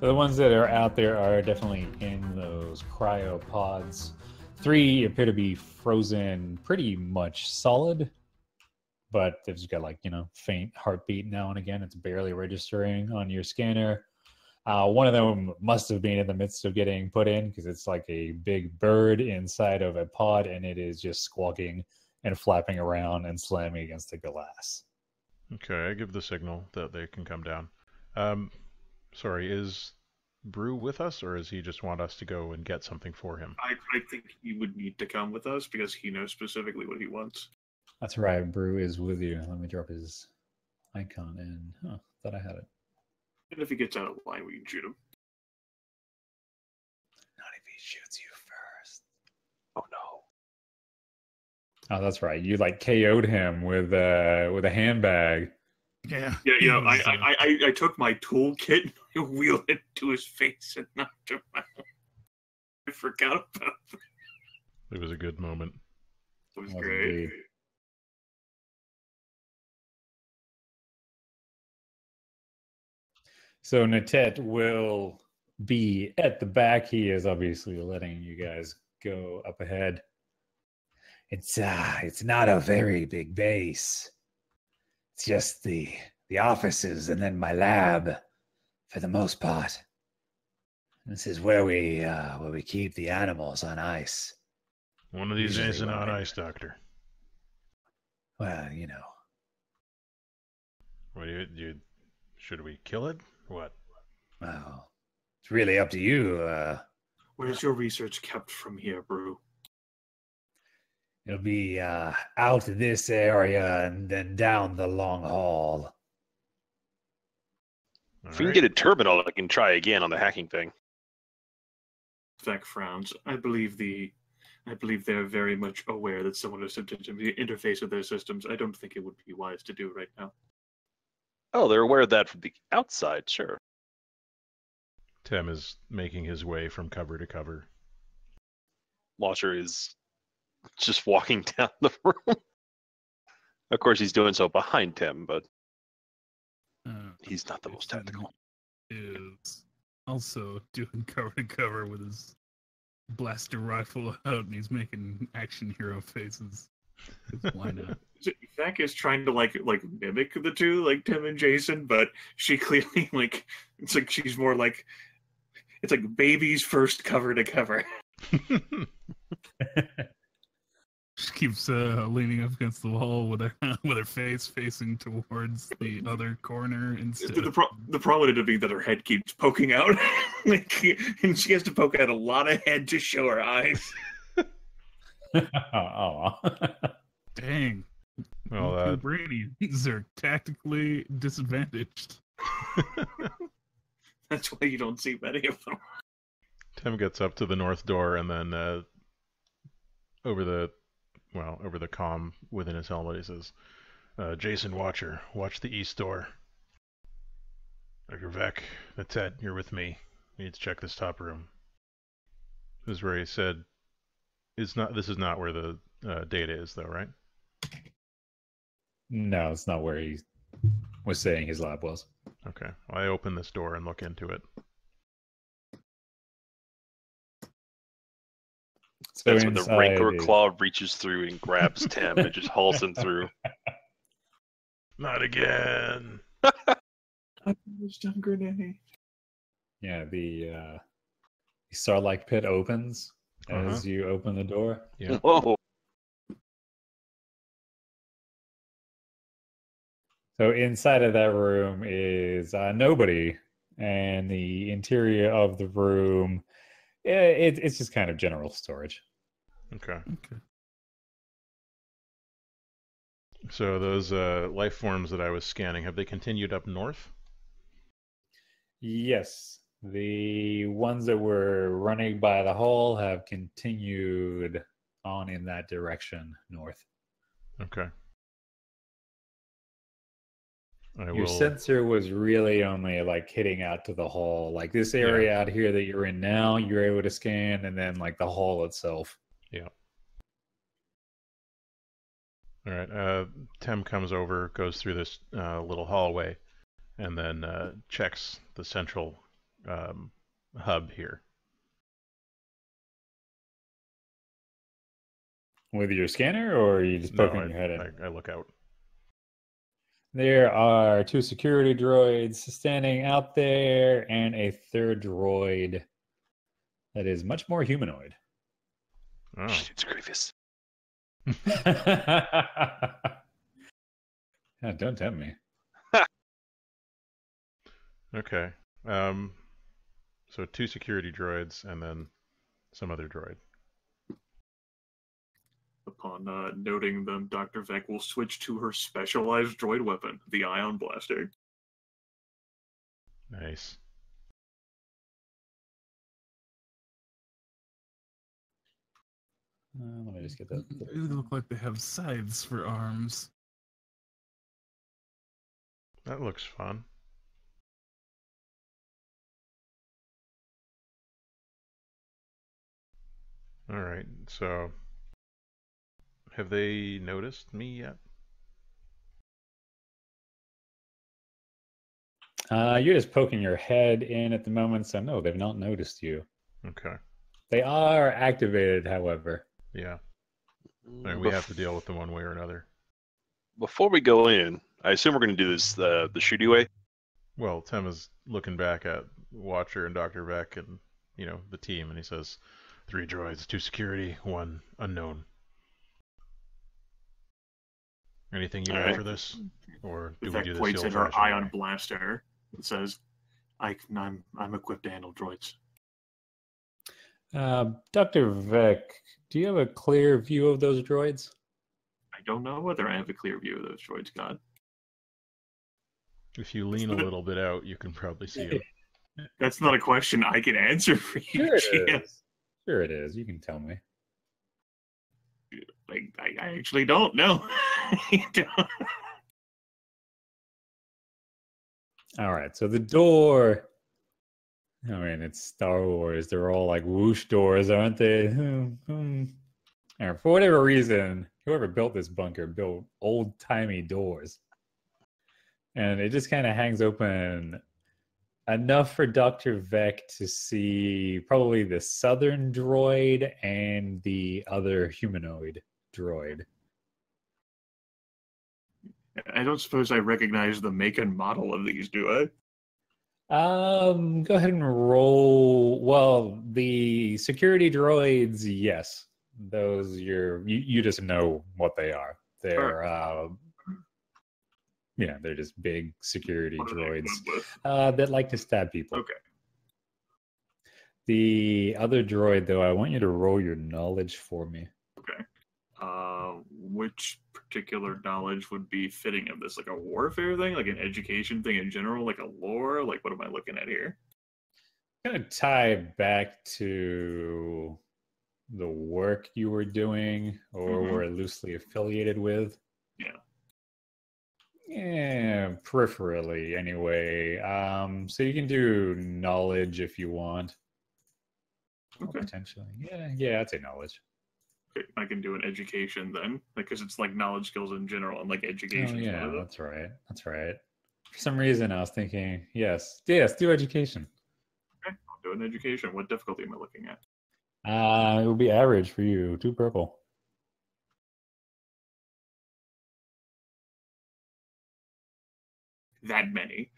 So the ones that are out there are definitely in those cryopods. 3 appear to be frozen pretty much solid, but they've just got like, faint heartbeat now and again. It's barely registering on your scanner. One of them must have been in the midst of getting put in because it's like a big bird inside of a pod, and it is just squawking and flapping around and slamming against the glass. Okay, I give the signal that they can come down. Sorry, is Brew with us, or does he just want us to go and get something for him? I think he would need to come with us because he knows specifically what he wants. That's right, Brew is with you. Let me drop his icon in. Oh, thought I had it. And if he gets out of line, we can shoot him. Not if he shoots you first. Oh no. Oh, that's right. You like KO'd him with a handbag. Yeah. I took my toolkit and wheeled it to his face and knocked him out. I forgot about that. It was a good moment. It was great. Indeed. So Natet will be at the back. He is obviously letting you guys go up ahead. It's not a very big base. It's just the offices and then my lab, for the most part. This is where we keep the animals on ice. One of these Usually isn't on right. ice, Doctor. Well, What do you should we kill it? What? well, it's really up to you. Where's your research kept from here, Brew? It'll be out this area and then down the long hall. If we can get a terminal, I can try again on the hacking thing. Vec frowns. I believe they're very much aware that someone has attempted to interface with their systems. I don't think it would be wise to do right now. Oh, they're aware of that from the outside, sure. Tim is making his way from cover to cover. Washer is just walking down the room. Of course, he's doing so behind Tim, but he's not the most tactical. Is also doing cover to cover with his blaster rifle out, and he's making action hero faces. Why not? Vec is trying to like mimic the two, like Tim and Jason, but she clearly it's like she's more like it's like baby's first cover to cover. She keeps leaning up against the wall with her face facing towards the other corner instead. The problem would be that her head keeps poking out, and she has to poke out a lot of head to show her eyes. Oh. Dang. Well, Brainies are tactically disadvantaged. That's why you don't see many of them. Tim gets up to the north door and then over the comm within his helmet he says, Jason Watcher, watch the east door. Dr. Vec, that's it, you're with me. We need to check this top room. This is where he said, this is not where the data is though, right? No, it's not where he was saying his lab was. Okay, well, I open this door and look into it. So That's when the Rancor is... Claw reaches through and grabs Tim and just hauls him through. Not again! I was done grenade. Yeah, the Starlight pit opens as you open the door. Yeah. Whoa! So inside of that room is nobody, and the interior of the room, it's just kind of general storage. Okay. So those life forms that I was scanning, have they continued up north? Yes, the ones that were running by the hall have continued on in that direction north. Okay. Your sensor was really only like hitting out to the hall. Like this area out here that you're in now, you're able to scan, and then like the hall itself. Yeah. All right. Tim comes over, goes through this little hallway, and then checks the central hub here. With your scanner, or are you just poking your head in? I look out. There are 2 security droids standing out there, and a third droid that is much more humanoid. Oh. It's Grievous. Yeah, don't tempt me. Okay. So 2 security droids and then some other droid. Upon noting them, Dr. Vec will switch to her specialized droid weapon, the Ion Blaster. Nice. Let me just get that. They look like they have scythes for arms. That looks fun. All right. So, have they noticed me yet? You're just poking your head in at the moment, so no, they've not noticed you. Okay. They are activated, however. Yeah. I mean, we have to deal with them one way or another. Before we go in, I assume we're going to do this the shooty way. Well, Tim is looking back at Watcher and Dr. Vec and, the team, and he says, 3 droids, 2 security, 1 unknown. Anything you need for this? Or do we do this points the at her old-fashioned Ion way? Blaster and says, I'm equipped to handle droids. Dr. Vec, do you have a clear view of those droids? I don't know whether I have a clear view of those droids, God. If you lean a little bit out, you can probably see them. That's not a question I can answer for you, Sure it GM. is. Sure it is. You can tell me. I actually don't know. I don't. All right, so the door. I mean, it's Star Wars. They're all like whoosh doors, aren't they? And for whatever reason, whoever built this bunker built old-timey doors. And it just kind of hangs open enough for Dr. Vec to see probably the southern droid and the other humanoid droid. I don't suppose I recognize the make and model of these, do I? Go ahead and roll. Well, the security droids, yes. Those you just know what they are. They're they're just big security What are they droids equipped with? that like to stab people. Okay. The other droid, though, I want you to roll your knowledge for me. Okay. Which particular knowledge would be fitting of this? Like a warfare thing? Like an education thing in general? Like a lore? Like what am I looking at here? Kind of tie back to the work you were doing or Mhm. were loosely affiliated with. Yeah. Yeah, peripherally anyway. So you can do knowledge if you want. Or Okay. potentially. Yeah, I'd say knowledge. Okay, I can do an education then, because it's like knowledge skills in general, and like education. Oh yeah, that's right. That's right. For some reason I was thinking, yes, do education. Okay, I'll do an education. What difficulty am I looking at? It would be average for you. 2 purple. That many.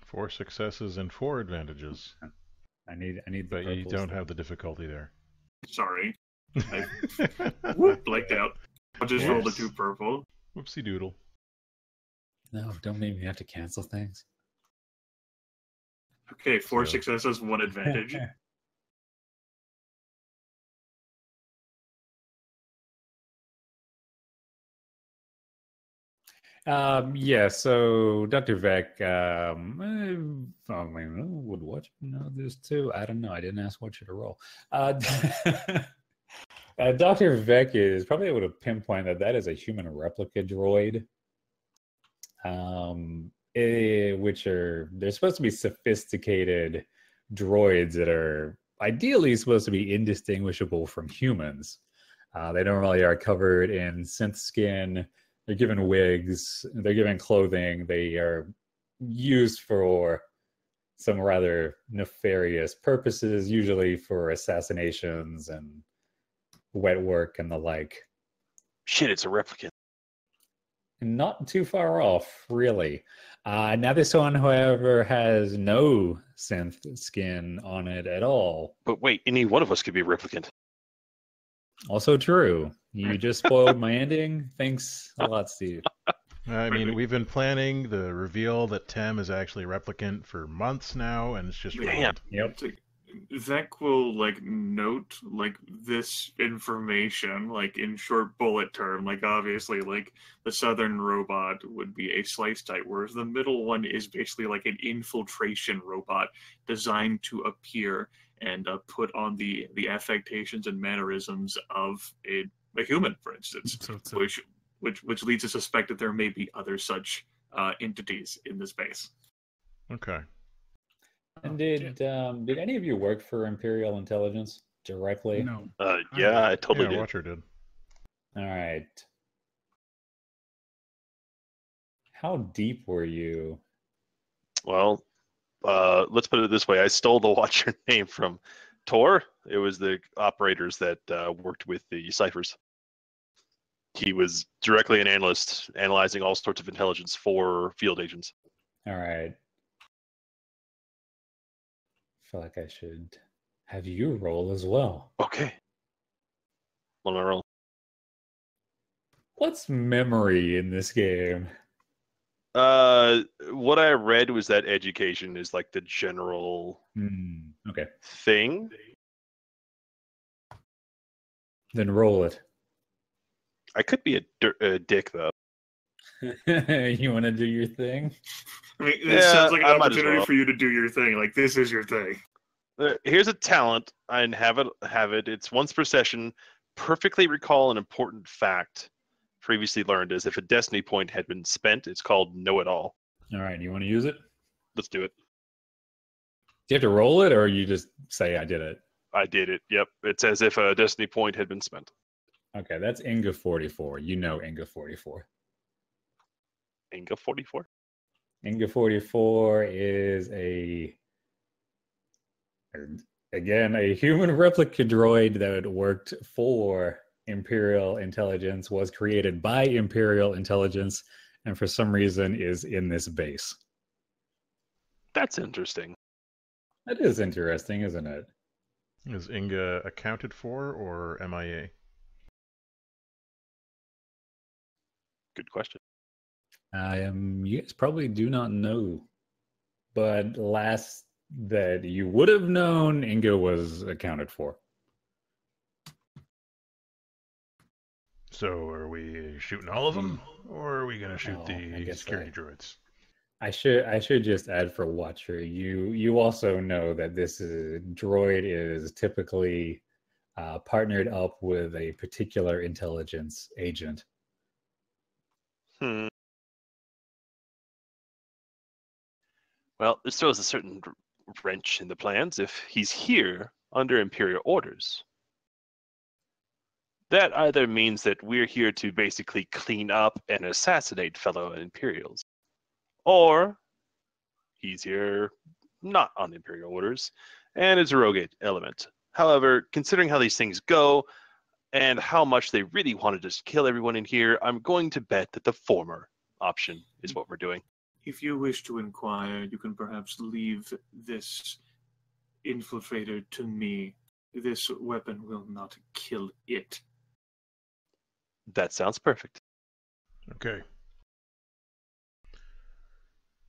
4 successes and 4 advantages. I need the But you purples. don't have the difficulty there. Sorry, blanked out. I'll just roll the Yes. 2 purple. Whoopsie doodle. No, don't make me have to cancel things. Okay, 4 So- successes, 1 advantage. Yeah, so Dr. Vec, I mean, would Watcher know this too? I don't know. I didn't ask Watcher to roll. Dr. Vec is probably able to pinpoint that is a human replica droid. They're supposed to be sophisticated droids that are ideally supposed to be indistinguishable from humans. They normally are covered in synth skin. They're given wigs. They're given clothing. They are used for some rather nefarious purposes, usually for assassinations and wet work and the like. Shit, it's a replicant. Not too far off, really. Now this one, however, has no synth skin on it at all. But wait, any one of us could be a replicant. Also true. You just spoiled my ending. Thanks a lot, Steve. I mean, we've been planning the reveal that Tem is actually a replicant for months now, and it's just Damn. ruined. Yep. Vec will note this information in short bullet term. Obviously the southern robot would be a slice type, whereas the middle one is basically an infiltration robot designed to appear and put on the affectations and mannerisms of a human, for instance, which leads to suspect that there may be other such entities in the space. Okay. And did any of you work for Imperial Intelligence directly? No. Yeah, I totally Yeah, did. Watcher did. All right. How deep were you? Well, let's put it this way. I stole the Watcher name from Tor. It was the operators that worked with the ciphers. He was directly an analyst, analyzing all sorts of intelligence for field agents. All right. I feel like I should have you roll as well. Okay. What am I rolling? What's memory in this game? What I read was that education is the general Okay. thing. Then roll it. I could be a dick, though. You want to do your thing? I mean, this sounds like an I might as opportunity well. for you to do your thing. This is your thing. Here's a talent, and have it. It's once per session. Perfectly recall an important fact previously learned, as if a destiny point had been spent. It's called Know It All. All right. You want to use it? Let's do it. Do you have to roll it, or you just say I did it? I did it. Yep. It's as if a destiny point had been spent. Okay, that's Inga 44. You know Inga 44. Inga 44? Inga 44 is again a human replica droid that worked for Imperial Intelligence, was created by Imperial Intelligence, and for some reason is in this base. That's interesting. That is interesting, isn't it? Is Inga accounted for or MIA? Good question. You guys probably do not know, but last that you would have known, Inga was accounted for. So are we shooting all of them, or are we going to shoot Oh, I the guess security droids? I should just add for Watcher, you also know that this droid is typically partnered up with a particular intelligence agent. Well, this throws a certain wrench in the plans. If he's here under Imperial orders, that either means that we're here to basically clean up and assassinate fellow Imperials, or he's here not on Imperial orders and is a rogue element. However, considering how these things go and how much they really want to just kill everyone in here, I'm going to bet that the former option is what we're doing. If you wish to inquire, you can perhaps leave this infiltrator to me. This weapon will not kill it. That sounds perfect. Okay.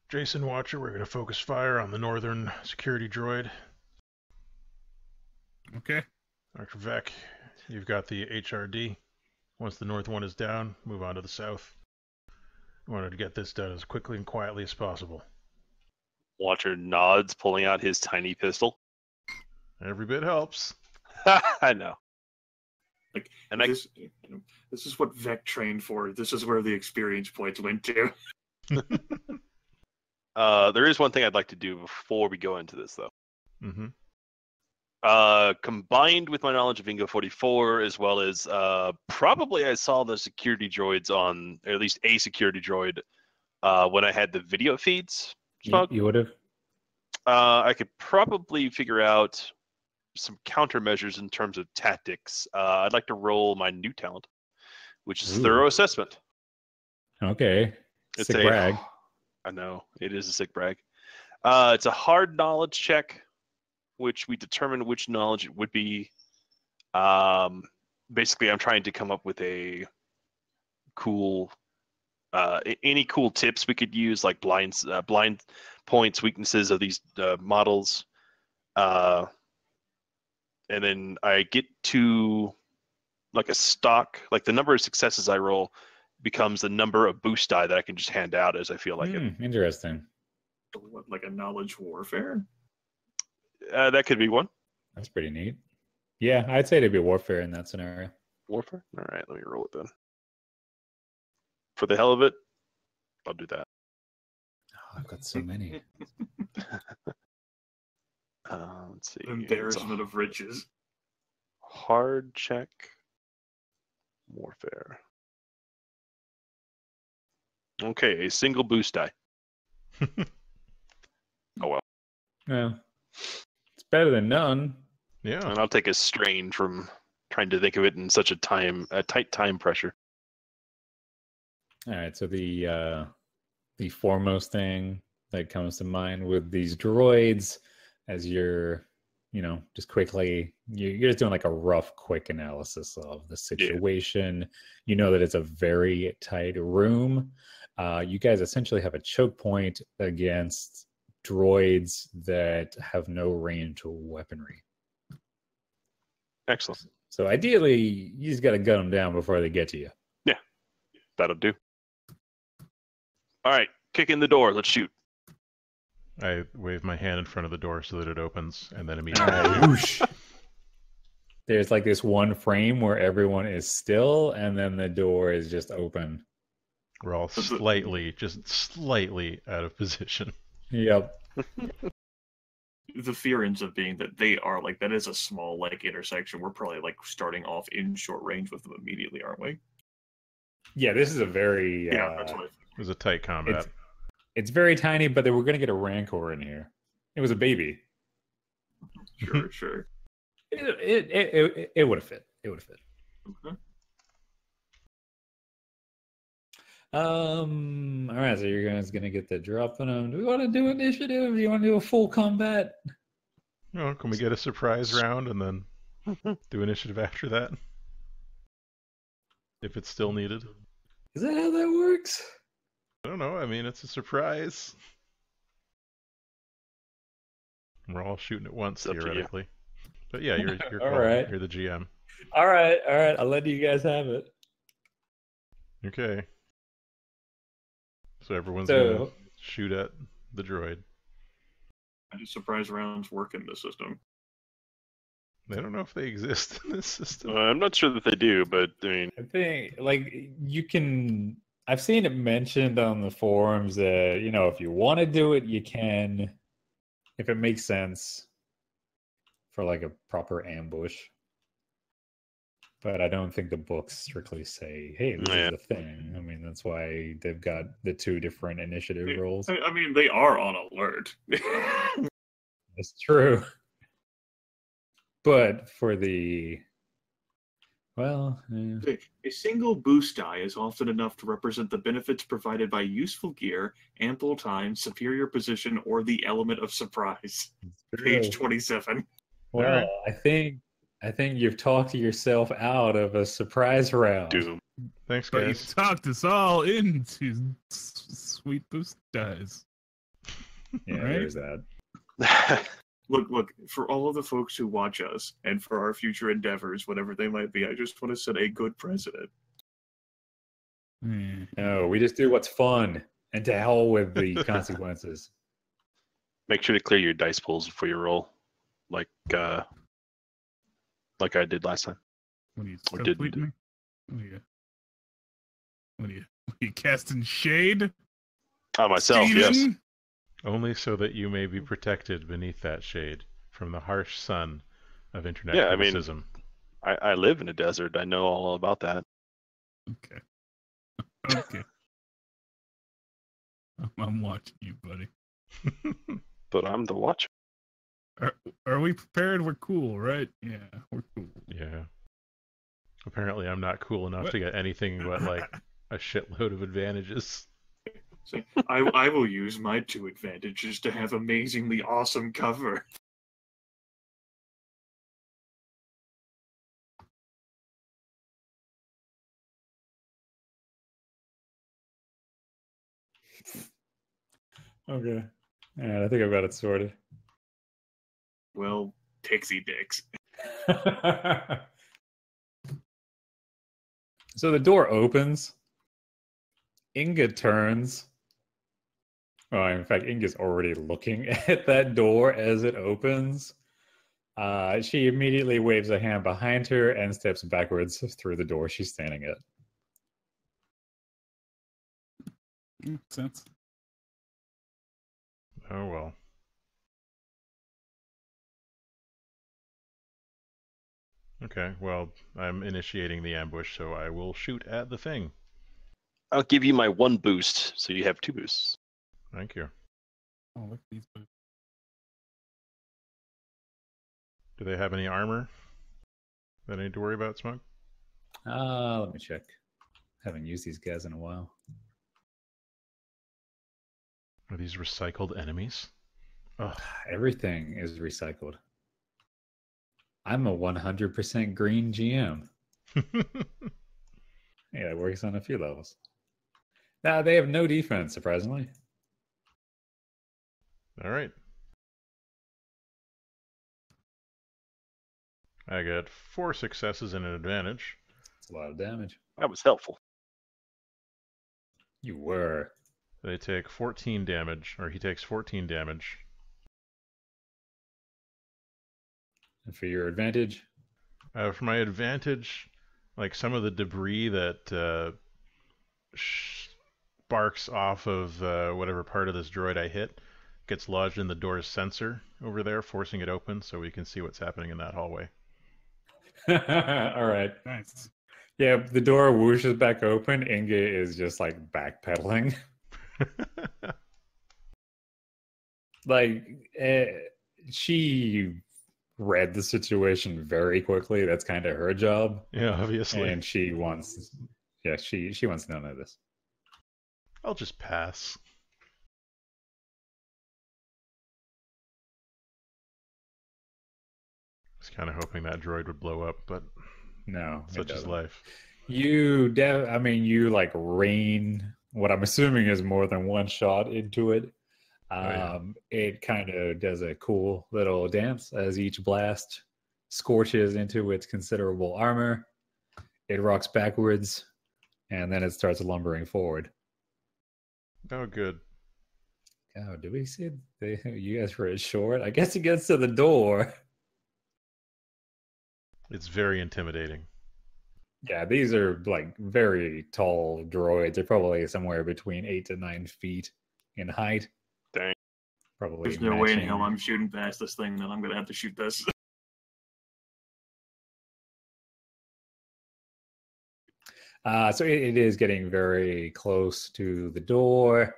Jason, Watcher, we're going to focus fire on the northern security droid. Okay. Dr. Vec, you've got the HRD. Once the north one is down, move on to the south. We wanted to get this done as quickly and quietly as possible. Watcher nods, pulling out his tiny pistol. Every bit helps. I know. And This is what Vec trained for. This is where the experience points went to. there is one thing I'd like to do before we go into this, though. Mm-hmm. Combined with my knowledge of Inga 44, as well as probably I saw the security droids on, or at least a security droid, when I had the video feeds. You would have. I could probably figure out some countermeasures in terms of tactics. I'd like to roll my new talent, which is Ooh. thorough assessment. Okay. It's Sick brag. I know, it is a sick brag. It's a hard knowledge check, which we determine which knowledge it would be. Basically, I'm trying to come up with a cool, any cool tips we could use, like blind points, weaknesses of these models. And then I get to like a stock, like the number of successes I roll becomes the number of boost die that I can just hand out as I feel like it. Interesting. What, like a knowledge warfare? That could be one. That's pretty neat. Yeah, I'd say it'd be warfare in that scenario. Warfare? All right, let me roll it then. For the hell of it, I'll do that. Oh, I've got so many. Let's see. Embarrassment of riches. Hard check. Warfare. Okay, a single boost die. Oh well. Well, it's better than none. Yeah. And I'll take a strain from trying to think of it in such a tight time pressure. All right, so the foremost thing that comes to mind with these droids, as you're, just quickly, you're just doing like a rough, quick analysis of the situation. Yeah. You know that it's a very tight room. You guys essentially have a choke point against droids that have no range weaponry. Excellent. So ideally, you just got to gun them down before they get to you. Yeah, that'll do. All right, kick in the door. Let's shoot. I wave my hand in front of the door so that it opens, and then immediately whoosh. There's like this one frame where everyone is still, and then the door is just open. We're all slightly out of position. Yep. The fear ends up being that they are like, that is a small like intersection. We're probably like starting off in short range with them immediately, aren't we? Yeah, this is a very that's what it was a tight combat. It's very tiny, but they were going to get a Rancor in here. It was a baby. Sure. It would have fit. It would have fit. Mm-hmm. All right, so you guys gonna get the drop on them. Do we want to do initiative? Do you want to do a full combat? Oh, can we get a surprise round and then do initiative after that? If it's still needed. Is that how that works? I don't know. I mean, it's a surprise. We're all shooting at once, theoretically. But yeah, you're all right. You're the GM. All right. I'll let you guys have it. Okay. So everyone's gonna shoot at the droid. How do surprise rounds work in this system? I don't know if they exist in this system. I'm not sure that they do, but I think like you can. I've seen it mentioned on the forums that if you want to do it, you can, if it makes sense for like a proper ambush. But I don't think the books strictly say, hey, this is the thing. I mean, that's why they've got the two different initiative rolls. I mean, they are on alert. That's true. But for the... A single boost die is often enough to represent the benefits provided by useful gear, ample time, superior position, or the element of surprise. Page 27. Well, I think you've talked yourself out of a surprise round. Doom. Thanks, But guys. you talked us all into sweet boost dies. Yeah, right? There's that. Look, for all of the folks who watch us and for our future endeavors, whatever they might be, I just want to set a good precedent. No, we just do what's fun, and to hell with the consequences. Make sure to clear your dice pools before you roll, like I did last time. What are you Or didn't. subtweeting me? What are you casting shade? Myself, Steven? yes. Only so that you may be protected beneath that shade from the harsh sun of internet Yeah, criticism. I live in a desert. I know all about that. Okay. I'm watching you, buddy. But I'm the watcher. Are we prepared? We're cool, right? Yeah, we're cool. Yeah. Apparently, I'm not cool enough What? to get anything but like a shitload of advantages. So I will use my 2 advantages to have amazingly awesome cover. Okay. Yeah, I think I've got it sorted. Well, pixie dicks. So the door opens. Inga turns. Oh, in fact, Inga's already looking at that door as it opens. She immediately waves a hand behind her and steps backwards through the door she's standing at. Makes sense. Oh well. Okay, well, I'm initiating the ambush, so I will shoot at the thing. I'll give you my 1 boost, so you have 2 boosts. Thank you. Oh, look at these boots. Do they have any armor that I need to worry about, Smug? Let me check. Haven't used these guys in a while. Are these recycled enemies? Oh, Everything is recycled. I'm a 100% green GM. Yeah, it works on a few levels. Now, they have no defense, surprisingly. all right. I got 4 successes and an advantage. It's a lot of damage. That was helpful. You were. They take 14 damage, or he takes 14 damage. And for your advantage? For my advantage, like some of the debris that sparks off of whatever part of this droid I hit gets lodged in the door's sensor over there, forcing it open so we can see what's happening in that hallway. All right. Nice. Yeah, the door whooshes back open. Inge is just like backpedaling. She read the situation very quickly. That's kind of her job. Yeah, obviously. And she wants none of this. I'll just pass. I was kind of hoping that droid would blow up, but No, it such is doesn't. life. You like rain what I'm assuming is more than one shot into it. yeah. It kind of does a cool little dance as each blast scorches into its considerable armor. It rocks backwards, and then it starts lumbering forward. Oh, good. Oh, do we see it? You guys were short? I guess it gets to the door. It's very intimidating. Yeah, these are like very tall droids. They're probably somewhere between 8 to 9 feet in height. Dang. Probably. There's no way in matching- hell I'm shooting past this thing, then I'm going to have to shoot this. So it is getting very close to the door,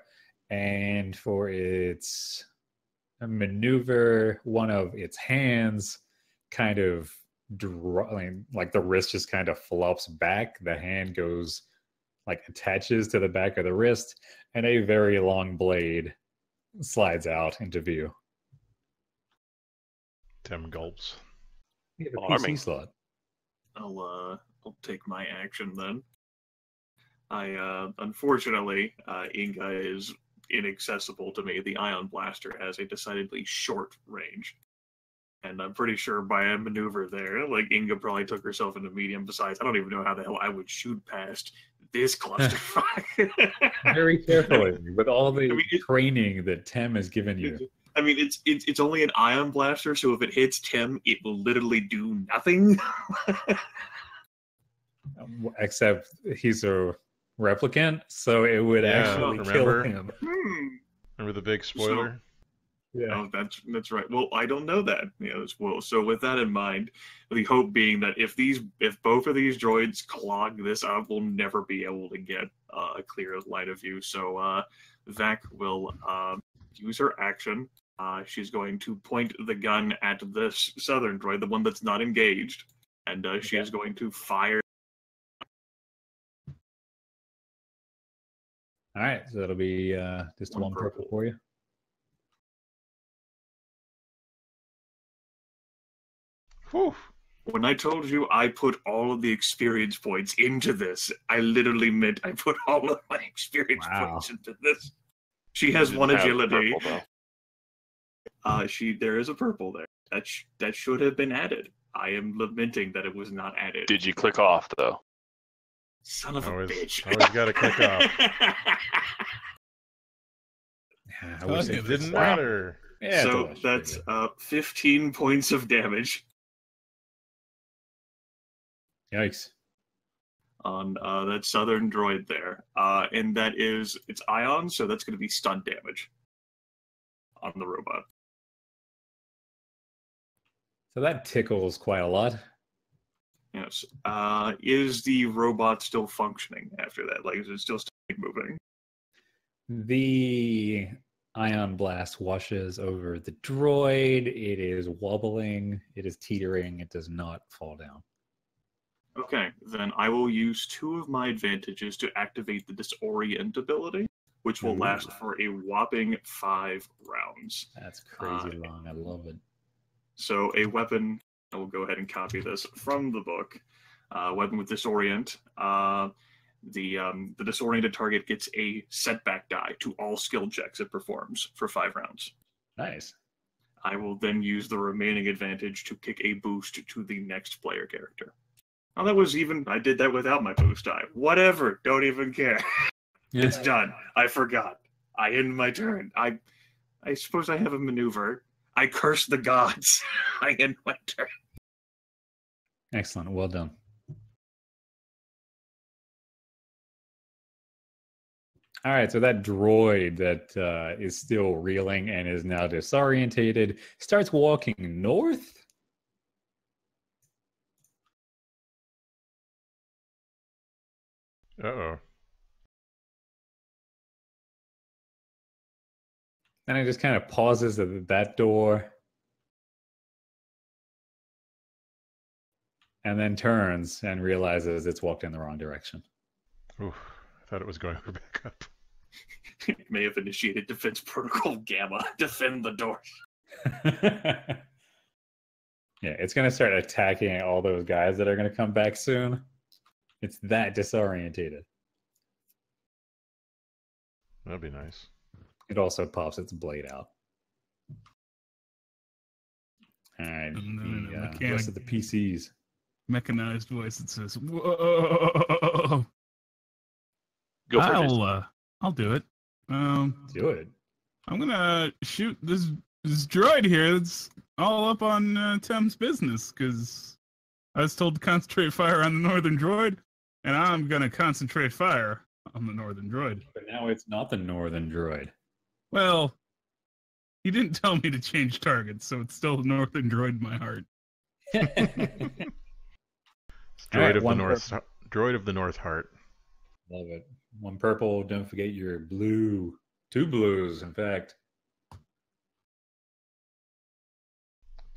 and for its maneuver, one of its hands kind of like the wrist just kind of flops back. The hand goes like attaches to the back of the wrist, and a very long blade slides out into view. Tim gulps. You have a Alarming. PC slot. I'll take my action then. Unfortunately, Inga is inaccessible to me. The ion blaster has a decidedly short range. And I'm pretty sure by a maneuver there, like Inga probably took herself into medium. Besides, I don't even know how the hell I would shoot past this clusterfuck. Very carefully, with all the I mean, training that Tim has given you. I mean, it's only an ion blaster, so if it hits Tim, it will literally do nothing. Except he's a replicant, so it would Yeah, actually remember? kill him. Remember the big spoiler? Yeah. Oh, that's right. Well, I don't know that. Well, so with that in mind, the hope being that if both of these droids clog this up, we'll never be able to get a clear line of view. So Vac will use her action She's going to point the gun at this southern droid, the one that's not engaged, and she is going to fire. All right, so that'll be just one purple for you. Whew. When I told you I put all of the experience points into this, I literally meant I put all of my experience points into this. She has one agility. Purple, There is a purple there. That should have been added. I am lamenting that it was not added. Did you click off though? Son of a bitch. Always got to click off. I wish It didn't matter. Yeah, so that's 15 points of damage Yikes. on that southern droid there. And it's ion, so that's going to be stun damage on the robot. So that tickles quite a lot. Yes. Is the robot still functioning after that? Like, is it still moving? The ion blast washes over the droid. It is wobbling. It is teetering. It does not fall down. Okay, then I will use 2 of my advantages to activate the disorient ability, which will last for a whopping 5 rounds. That's crazy long. I love it. So a weapon, I will go ahead and copy this from the book. Weapon with disorient. The disoriented target gets a setback die to all skill checks it performs for 5 rounds. Nice. I will then use the remaining advantage to kick a boost to the next player character. Oh, I did that without my boost die. Whatever, don't even care. It's done. I forgot. I end my turn. I suppose I have a maneuver. I curse the gods. I end my turn. Excellent. Well done. All right, so that droid that is still reeling and is now disorientated starts walking north. Uh-oh. And it just kind of pauses at that door. And then turns and realizes it's walked in the wrong direction. Ooh, I thought it was going for backup. It may have initiated defense protocol Gamma. Defend the door. Yeah, it's going to start attacking all those guys that are going to come back soon. It's that disorientated. That'd be nice. It also pops its blade out. All right, the rest of the PCs. Mechanized voice that says, "Whoa!" Go for it. I'll do it. Do it. I'm gonna shoot this droid here. That's all up on Tim's business because I was told to concentrate fire on the northern droid, and I'm gonna concentrate fire on the northern droid. But now it's not the northern droid. Well, he didn't tell me to change targets, so it's still the northern droid in my heart. Droid of the North Heart. Love it. 1 purple. Don't forget your blue. 2 blues, in fact.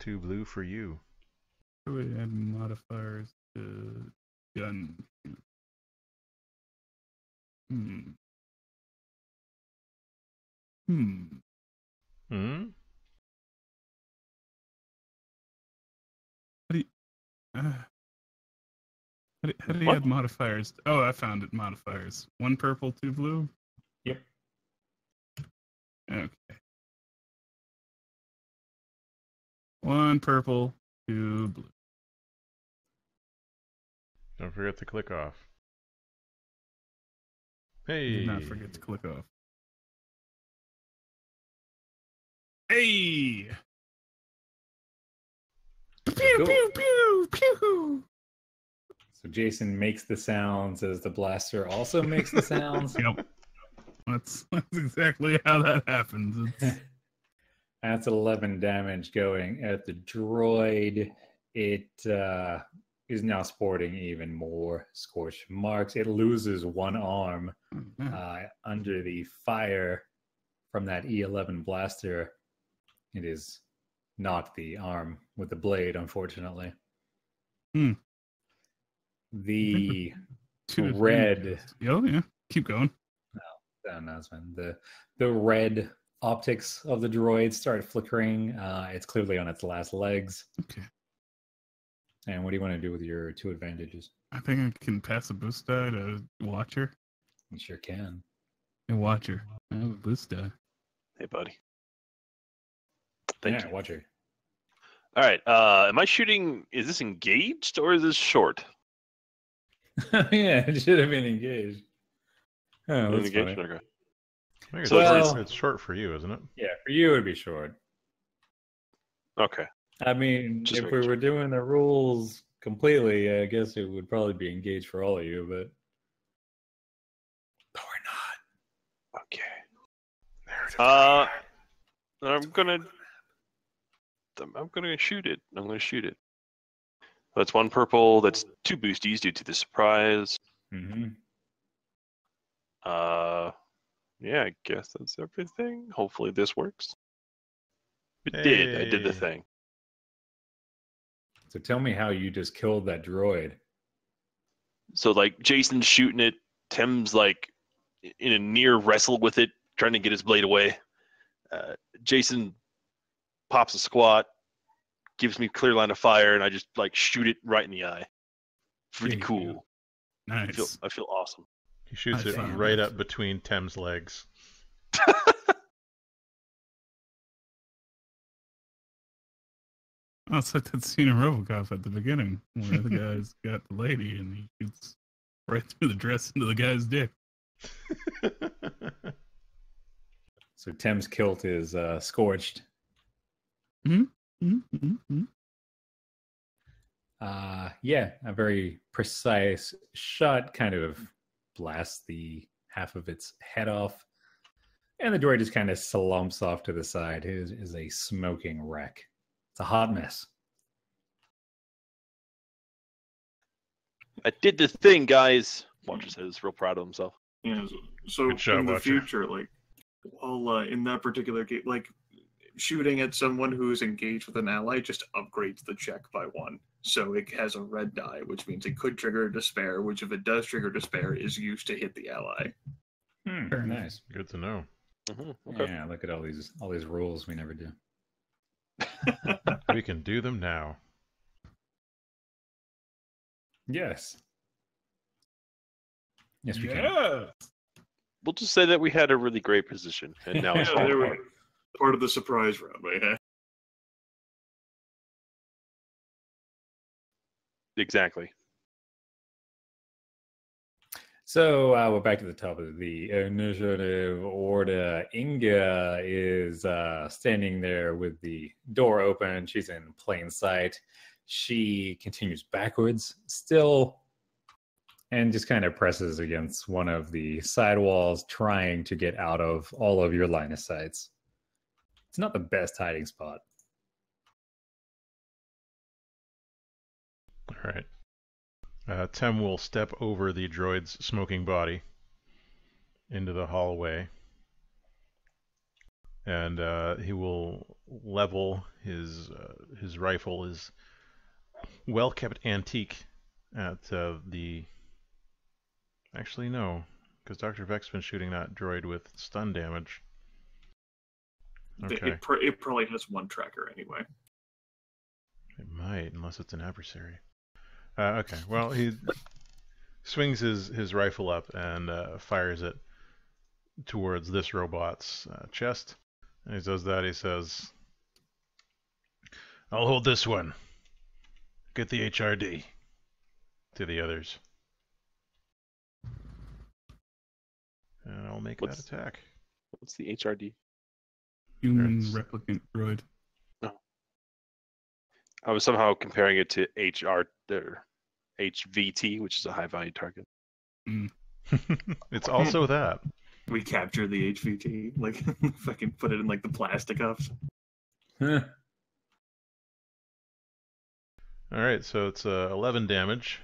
2 blue for you. How do we add modifiers to gun? Hmm. How do you add modifiers? Oh, I found it. Modifiers. 1 purple, 2 blue? Yep. Okay. 1 purple, 2 blue. Don't forget to click off. Hey! Do not forget to click off. Hey! Pew, Cool. pew, pew, pew! So Jason makes the sounds as the blaster also makes the sounds. Yep. That's exactly how that happens. That's 11 damage going at the droid. It is now sporting even more scorch marks. It loses 1 arm under the fire from that E11 blaster. It is not the arm with the blade, unfortunately. Hmm. The Two red. Oh yeah, keep going. Announcement. The red optics of the droid start flickering. It's clearly on its last legs. Okay. And what do you want to do with your 2 advantages? I think I can pass a boost die to Watcher. You sure can. And Watcher. I have a boost die. Hey, buddy. Thank you. Watcher. All right. Am I shooting? Is this engaged or is this short? Yeah, it should have been engaged. Oh, that's Engaged? funny. Okay. I think So it's short for you, isn't it? Yeah, for you it would be short. Okay. I mean, Just if making we sure. were doing the rules completely, I guess it would probably be engaged for all of you, but we're not. Okay. Narrative. I'm gonna shoot it. I'm gonna shoot it. That's 1 purple. That's 2 boosties due to the surprise. Mm-hmm. Yeah, I guess that's everything. Hopefully this works. It did. I did the Hey. thing. So tell me how you just killed that droid. So like Jason's shooting it. Tim's like in a near wrestle with it, trying to get his blade away. Jason pops a squat, gives me clear line of fire, and I just like shoot it right in the eye. Pretty There you cool. go. Nice. I feel awesome. He shoots High it five. right up between Tem's legs. Oh, it's like that scene in RoboCop at the beginning where the guy's got the lady and he shoots right through the dress into the guy's dick. So Tim's kilt is scorched. Mm-hmm. Yeah, a very precise shot kind of blasts the half of its head off. And the droid just kind of slumps off to the side. It is a smoking wreck. It's a hot mess. I did the thing, guys. Watcher says, real proud of himself. Yeah. So Good job, in the Watcher. future, like, while in that particular game, like shooting at someone who is engaged with an ally just upgrades the check by 1. So it has a red die, which means it could trigger despair, which if it does trigger despair, is used to hit the ally. Fair enough. Nice. Good to know. Okay. Yeah, look at all these rules we never do. We can do them now. Yes. Yes, we can. Yeah. We'll just say that we had a really great position, and now it's Yeah, falling they were apart. part of the surprise round, right? Exactly. So we're back to the top of the initiative order. Inga is standing there with the door open. She's in plain sight. She continues backwards still and just kind of presses against one of the side walls, trying to get out of all of your line of sights. It's not the best hiding spot. All right. Tem will step over the droid's smoking body into the hallway, and he will level his rifle, his well-kept antique, at the. Actually, no, because Dr. Veck's been shooting that droid with stun damage. Okay, It probably has 1 tracker anyway. it might, unless it's an adversary. Okay, well, he swings his rifle up and fires it towards this robot's chest. And he does that, he says, "I'll hold this one. Get the HRD." To the others. And I'll make that attack. What's the HRD? Human It's- replicant droid. I was somehow comparing it to HVT, which is a high value target. It's also that. We capture the HVT, like fucking put it in like the plastic cuffs. All right, so it's 11 damage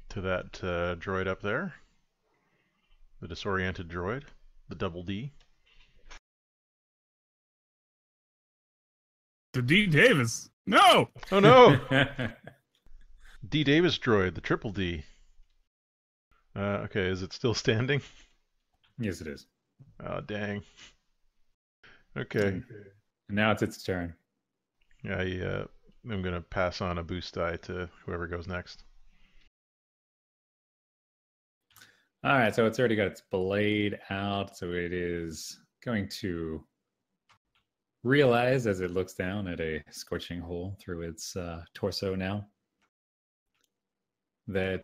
to that droid up there. The disoriented droid, the double D. Mr. D. Davis. No! Oh no! D. Davis droid, the triple D. Okay, is it still standing? Yes, it is. Oh, dang. Okay. And now it's its turn. Yeah, I'm going to pass on a boost die to whoever goes next. All right, so it's already got its blade out, so it is going to realize as it looks down at a scorching hole through its torso now that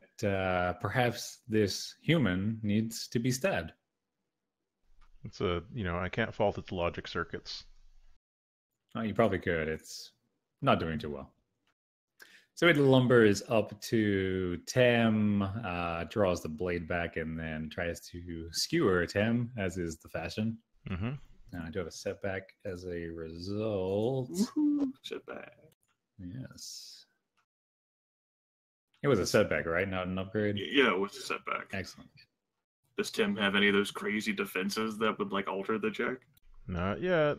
perhaps this human needs to be stabbed. It's I can't fault its logic circuits. Oh, you probably could. It's not doing too well. So it lumbers up to Tem, draws the blade back, and then tries to skewer Tem, as is the fashion. Mm-hmm. Now I do have a setback as a result. Woohoo! Setback. Yes. It was a setback, right? Not an upgrade? Yeah, it was a setback. Excellent. Does Tim have any of those crazy defenses that would like alter the check? Not yet.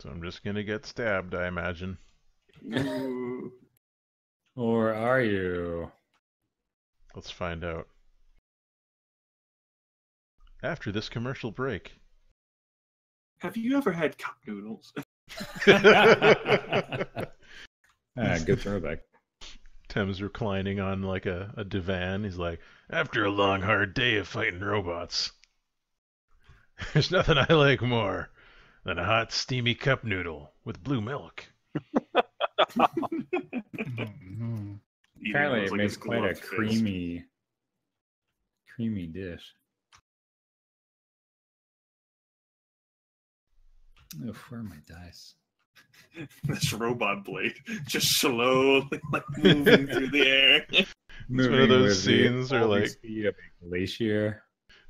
So I'm just going to get stabbed, I imagine. Ooh. Or are you? Let's find out. After this commercial break. Have you ever had cup noodles? Good throwback. Tim's reclining on like a divan. He's like, after a long, hard day of fighting robots, there's nothing I like more than a hot, steamy cup noodle with blue milk. Oh, no. Apparently Eating it like makes his quite a gloved fist. creamy dish. Oof, where are my dice? This robot blade just slowly like moving through the air. It's one of those scenes where like speed of a glacier.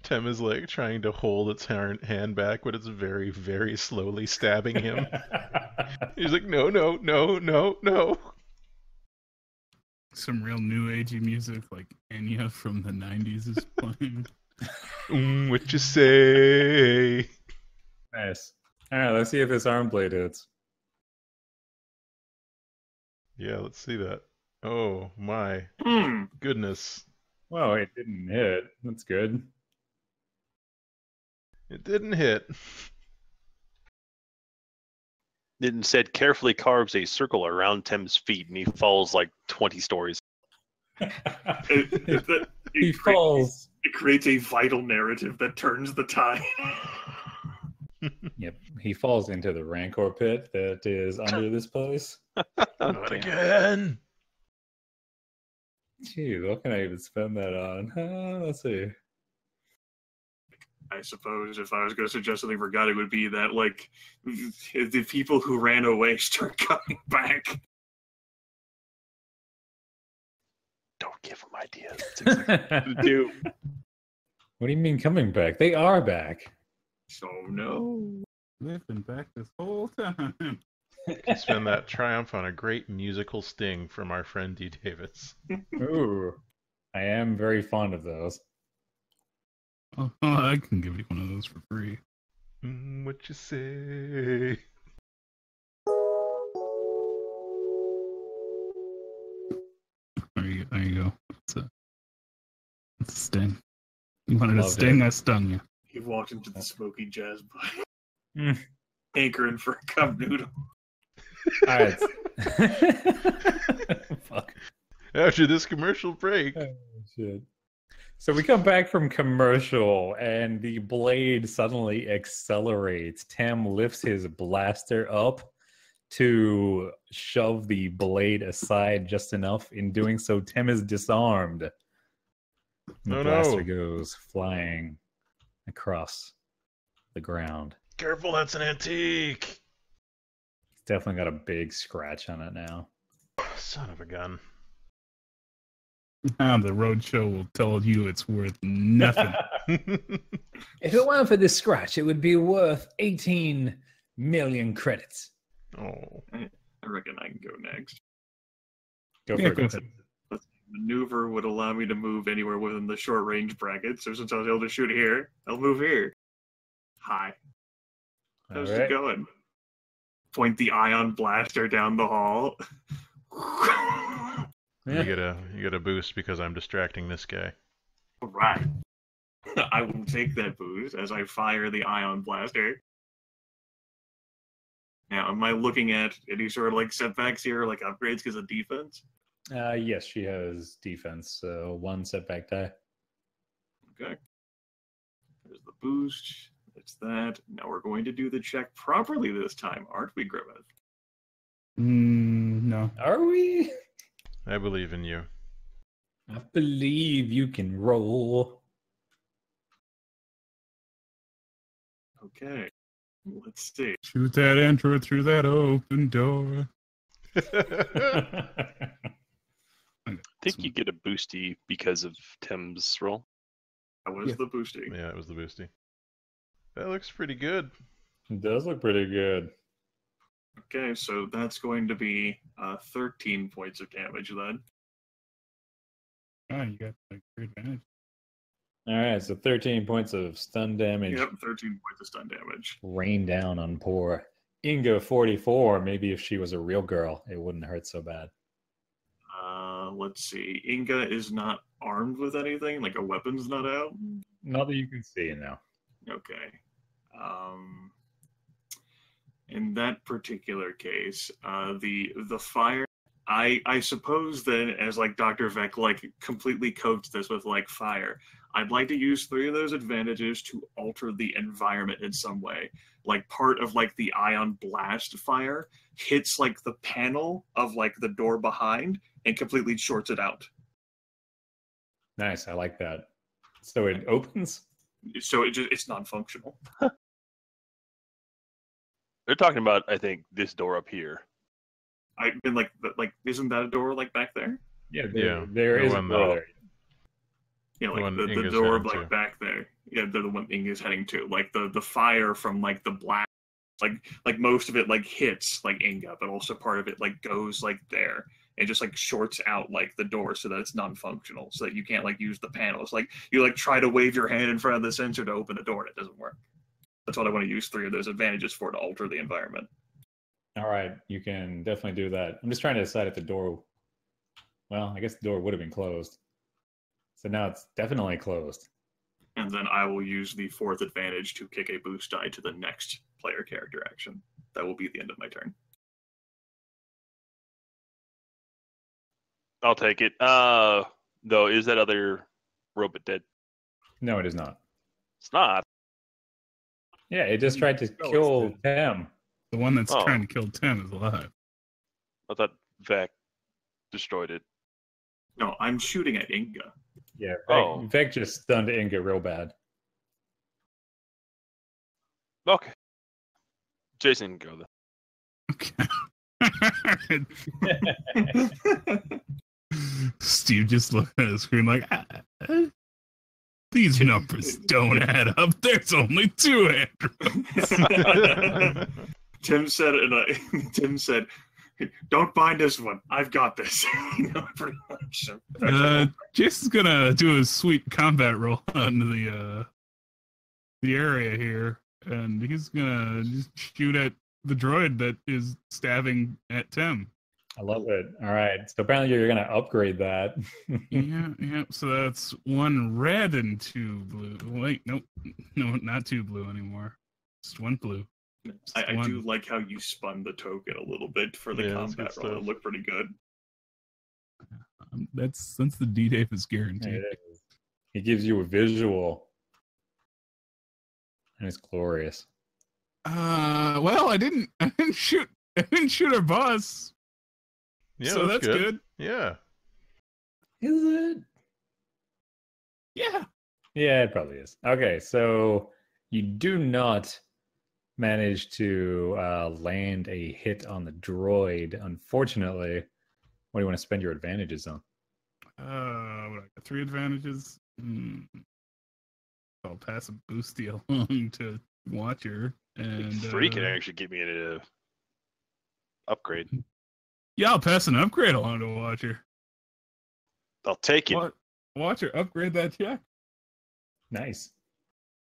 Tim is like trying to hold its hand back, but it's very, very slowly stabbing him. He's like, no, no, no, no, no. Some real new agey music like Enya from the 90s is playing. What you say? Nice. All right, let's see if this arm blade hits. Yeah, let's see that. Oh my goodness. Well, it didn't hit. That's good. It didn't hit. It instead carefully carves a circle around Tim's feet, and he falls like 20 stories. He falls. It creates a vital narrative that turns the tide. Yep, he falls into the Rancor pit that is under this place. Not again. Jeez, what can I even spend that on? Let's see. I suppose if I was going to suggest something for God, it would be that, like, the people who ran away start coming back. Don't give him ideas. That's exactly what to do. What do you mean coming back? They are back. So, no. They've been back this whole time. Spend that triumph on a great musical sting from our friend D. Davis. Ooh, I am very fond of those. Oh, I can give you one of those for free. What you say? There you go. It's a sting. You wanted Loved a sting? it. I stung you. He walked into the smoky jazz bar, Mm. hankering for a cup noodle. All right. Fuck. After this commercial break. Oh, shit. So we come back from commercial, and the blade suddenly accelerates. Tam lifts his blaster up to shove the blade aside just enough. In doing so, Tim is disarmed. The Oh, blaster no. goes flying across the ground. Careful, that's an antique. It's definitely got a big scratch on it now. Son of a gun. Now the roadshow will tell you it's worth nothing. If it weren't for this scratch, it would be worth 18 million credits. Oh. I reckon I can go next. Go Yeah, for go it. ahead. Maneuver would allow me to move anywhere within the short range bracket. So since I was able to shoot here, I'll move here. Hi. How's it going? Point the ion blaster down the hall. You get a boost because I'm distracting this guy. All right. I will take that boost as I fire the ion blaster. Now, am I looking at any sort of like setbacks here, like upgrades because of defense? Yes, she has defense, so 1 setback die. Okay. There's the boost. That's that. Now we're going to do the check properly this time, aren't we, Grimmeth? No. Are we? I believe in you. I believe you can roll. Okay. Let's see. Shoot that android through that open door. I think you get a boosty because of Tim's roll. That was the boosting. Yeah, it was the boosty. That looks pretty good. It does look pretty good. Okay, so that's going to be 13 points of damage then. Oh, you got like great advantage. All right, so 13 points of stun damage. Yep, 13 points of stun damage. Rain down on poor Inga 44. Maybe if she was a real girl, it wouldn't hurt so bad. Let's see. Inga is not armed with anything, like a weapon's not out. Not that you can see now. Okay. In that particular case, the fire. I suppose that as like Dr. Vec like completely coats this with like fire, I'd like to use 3 of those advantages to alter the environment in some way. Like part of like the ion blast fire hits like the panel of like the door behind and completely shorts it out. Nice, I like that. So it opens? So it's non-functional. They're talking about, I think, this door up here. I've been like isn't that a door like back there? Yeah, Yeah, there is a one door there. Yeah, like one the Inga's door heading like to. back there. Yeah, they're the one Inga's heading to. Like the fire from like the blast, like most of it like hits like Inga, but also part of it like goes like there and just like shorts out like the door so that it's non-functional, so that you can't like use the panels. Like you like try to wave your hand in front of the sensor to open the door and it doesn't work. That's what I want to use 3 of those advantages for, to alter the environment. All right, you can definitely do that. I'm just trying to decide if the door. Well, I guess the door would have been closed. So now it's definitely closed. And then I will use the 4th advantage to kick a boost die to the next player character action. That will be the end of my turn. I'll take it. Though, is that other robot dead? No, it is not. It's not. Yeah, it just tried to Oh, kill it's Tim. The one that's Oh. trying to kill Tim is alive. I thought Vec destroyed it. No, I'm shooting at Inga. Yeah, Oh. Vec just stunned Inga real bad. Okay. Jason, go then. Okay. Steve just looked at the screen like, these numbers don't add up. There's only 2 androids. Tim said, "Don't bind this one. I've got this." Pretty much. Jason's gonna do a sweet combat roll on the area here, and he's gonna just shoot at the droid that is stabbing at Tim. I love it. All right, so apparently you're going to upgrade that. Yeah. So that's 1 red and 2 blue. Wait, nope, no, not 2 blue anymore. Just 1 blue. Just I one. do like how you spun the token a little bit for the Yeah, that's combat good roll. stuff. It looked pretty good. That's since the D-Tape is guaranteed. It is. He gives you a visual. And it's glorious. Well, I didn't shoot our boss. Yeah, So that's good. Yeah. Is it? Yeah. Yeah, it probably is. Okay, so you do not manage to land a hit on the droid, unfortunately. What do you want to spend your advantages on? What, I got 3 advantages. I'll pass a boosty along to Watcher, and 3 can actually give me an upgrade. yeah, I'll pass an upgrade along to Watcher. I'll take it. Watch her upgrade that check. Nice.